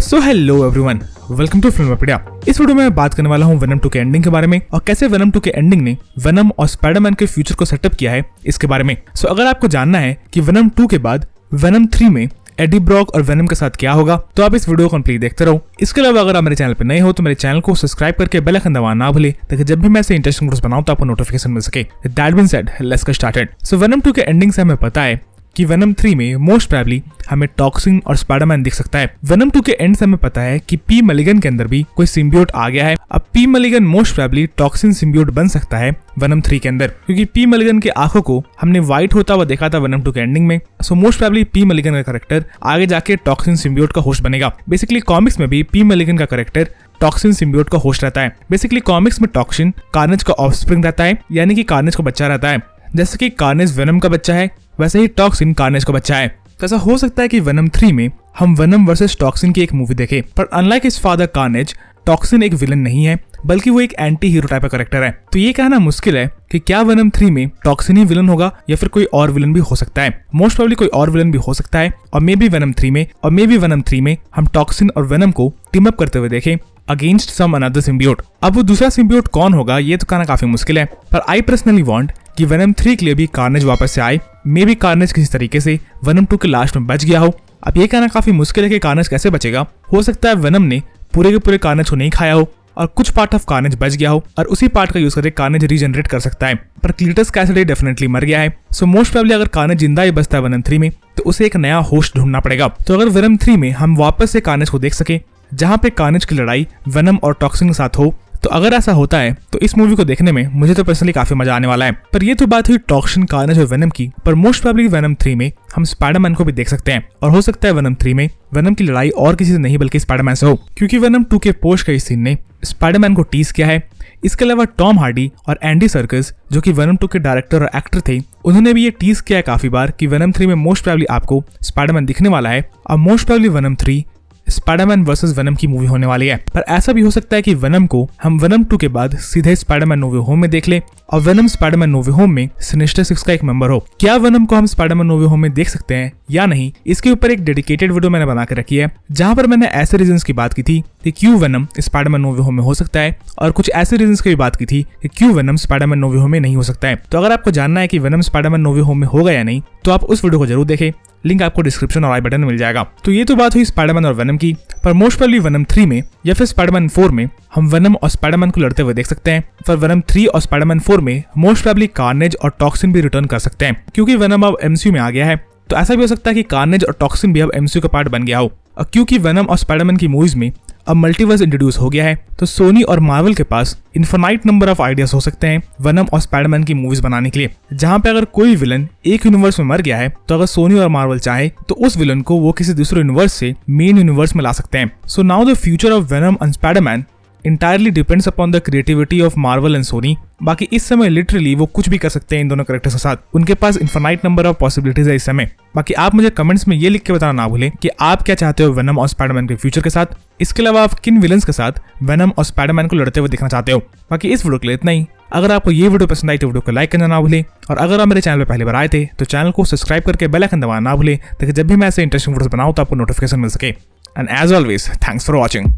So hello everyone, welcome to Filmopedia. इस video में मैं बात करने वाला हूँ वेनम 2 के एंडिंग के बारे में और कैसे वेनम 2 के एंडिंग ने वेनम और स्पाइडरमैन के फ्यूचर को सेटअप किया है इसके बारे में। सो अगर आपको जानना है कि वेनम 2 के बाद वेनम 3 में एडी ब्रॉक और वेनम के साथ क्या होगा तो आप इस वीडियो को कंप्लीट देखते रहो। इसके अलावा अगर आप मेरे चैनल पर नए हो तो मेरे चैनल को सब्सक्राइब करके बेल आइकन दबाना ना भूले ताकि जब भी मैं ऐसे इंटरेस्टिंग वीडियोस बनाऊं तो आपको नोटिफिकेशन मिल सके। That being said, let's get started. So venom 2 के एंडिंग से हमें पता है कि वेनम 3 में मोस्ट प्रोबेबली हमें टॉक्सिन और स्पाइडरमैन दिख सकता है। वेनम 2 के एंड से हमें पता है कि पी मलिगन के अंदर भी कोई सिम्बियोट आ गया है। अब P Mulligan most probably toxin symbiote बन सकता है वेनम 3 के अंदर, क्योंकि पी मलिगन के आंखों को हमने व्हाइट होता हुआ देखा था वेनम 2 के एंडिंग में। So most probably P Mulligan का कैरेक्टर आगे जाके टॉक्सिन सिम्बियोट का होस्ट बनेगा। बेसिकली कॉमिक्स में भी पी मलिगन का कैरेक्टर टॉक्सिन सिम्बियोट का होस्ट रहता है। बेसिकली कॉमिक्स में टॉक्सिन कार्नेज का ऑफस्प्रिंग रहता है, यानी कि कार्नेज का बच्चा रहता है। जैसे कि कार्नेज वेनम का बच्चा है वैसे ही टॉक्सिन कार्नेज का बच्चा है। तो ऐसा हो सकता है कि वेनम 3 में हम वेनम वर्सेस टॉक्सिन की एक मूवी देखें, पर unlike his father carnage, toxin एक विलन नहीं है बल्कि वो एक एंटी हीरो टाइप का कैरेक्टर है। तो ये कहना मुश्किल है कि क्या वेनम 3 में टॉक्सिन ही विलन होगा या फिर कोई और विलन भी हो सकता है। मोस्ट प्रोबेबली कोई और विलन भी हो सकता है और मे बी वेनम 3 में हम टॉक्सिन और वेनम को टीम अप करते हुए देखें अगेंस्ट सम अनदर सिम्बियोट। अब वो दूसरा सिम्बियोट कौन होगा ये तो कहना काफी मुश्किल है, पर आई पर्सनली वांट कि वेनम 3 के लिए भी कार्नेज वापस से आए। मे बी कार्नेज किसी तरीके से वेनम 2 के लास्ट में बच गया हो। अब ये कहना काफी मुश्किल है कि कार्नेज कैसे बचेगा। हो सकता है वेनम ने पूरे के पूरे कार्नेज को नहीं खाया हो और कुछ पार्ट ऑफ कार्नेज बच गया हो और उसी पार्ट का यूज करके कार्नेज रीजनरेट कर सकता है। पर क्लीटस कैसिडी डेफिनेटली मर गया है। सो मोस्ट प्रोबेबली अगर कार्नेज जिंदा ही बचता है वेनम 3 में तो उसे एक नया होस्ट ढूंढना पड़ेगा। तो अगर वेनम 3 में हम वापस से कार्नेज को देख सके जहां पे कार्नेज की लड़ाई वेनम और टॉक्सिन के साथ हो, तो अगर ऐसा होता है तो इस मूवी को देखने में मुझे तो पर्सनली काफी मजा आने वाला है। पर ये तो बात हुई टॉक्सिन, कार्नेज और वेनम की, पर मोस्ट प्रोबेबली वेनम 3 में हम स्पाइडरमैन को भी देख सकते हैं और हो सकता है वेनम 3 में वेनम की लड़ाई और किसी से नहीं बल्कि स्पाइडरमैन से हो, क्योंकि वेनम 2 के पोस्ट का इस सीन ने स्पाइडरमैन को टीज किया है। इसके अलावा टॉम हार्डी और एंडी सर्किस जो कि वेनम 2 के डायरेक्टर और एक्टर थे, उन्होंने भी ये टीज किया है काफी बार कि वेनम 3 में मोस्ट प्रोबेबली आपको स्पाइडरमैन दिखने वाला है और most probably venom 3 Spiderman versus venom की मूवी होने वाली है। पर ऐसा भी हो सकता है कि वेनम को हम वेनम 2 के बाद सीधे स्पाइडरमैन नो वे होम में देख ले और वेनम स्पाइडरमैन नो वे होम में सिनिस्टर 6 का एक मेंबर हो। क्या वेनम को हम स्पाइडरमैन नो वे होम में देख सकते हैं या नहीं, इसके ऊपर एक डेडिकेटेड वीडियो मैंने बना के रखी है जहां पर मैंने ऐसे रीजंस की बात की थी कि क्यों वेनम स्पाइडरमैन नो वे होम में हो सकता है और कुछ ऐसे रीजंस की भी बात की थी कि क्यों वेनम स्पाइडरमैन नो वे होम में नहीं हो सकता है। तो अगर आपको जानना है कि वेनम स्पाइडरमैन नो वे होम में होगा या नहीं तो आप उस वीडियो को जरूर देखें, लिंक आपको डिस्क्रिप्शन और आई बटन में मिल जाएगा। तो ये तो बात हुई स्पाइडरमैन और वेनम की, पर मोस्ट प्रोबेबली वेनम 3 में या फिर स्पाइडरमैन 4 में हम वेनम और स्पाइडरमैन को लड़ते हुए देख सकते हैं। पर वेनम 3 और स्पाइडरमैन 4 में मोस्ट प्रोबेबली कार्नेज और टॉक्सिन भी रिटर्न कर सकते हैं, क्योंकि वेनम अब एमसीयू में आ गया है। तो ऐसा भी हो सकता है कि कार्नेज और टॉक्सिन भी अब एमसीयू का पार्ट बन गया हो। और क्योंकि वेनम और स्पाइडरमैन की मूवीज में अब मल्टीवर्स इंट्रोड्यूस हो गया है तो सोनी और मार्वल के पास इनफिनाइट नंबर ऑफ आइडियाज हो सकते हैं वेनम और स्पाइडरमैन की मूवीज बनाने के लिए, जहां पे अगर कोई विलन एक यूनिवर्स में मर गया है तो अगर सोनी और मार्वल चाहे तो उस विलन को वो किसी दूसरे यूनिवर्स से मेन यूनिवर्स में ला सकते हैं। So now the future of venom and Spiderman entirely depends upon the creativity of Marvel and Sony। बाकी इस समय लिटरली वो कुछ भी कर सकते हैं इन दोनों कैरेक्टर्स के साथ, उनके पास इनफिनाइट नंबर ऑफ पॉसिबिलिटीज है इस समय। बाकी आप मुझे कमेंट्स में ये लिख के बताना ना भूलें कि आप क्या चाहते हो वेनम और स्पाइडरमैन के फ्यूचर के साथ। इसके अलावा आप किन विलन्स के साथ वेनम और स्पाइडरमैन को लड़ते हुए देखना चाहते हो। बाकी इस वीडियो के लिए इतना ही। अगर आपको ये वीडियो पसंद आई तो वीडियो को लाइक करना ना भूलें और अगर आप मेरे चैनल पर पहली बार आए थे तो चैनल को सब्सक्राइब करके बेल आइकन दबाना ना भूलें ताकि जब भी मैं ऐसे इंटरेस्टिंग वीडियोस बनाऊं तो आपको नोटिफिकेशन मिल सके। And as always, thanks for watching.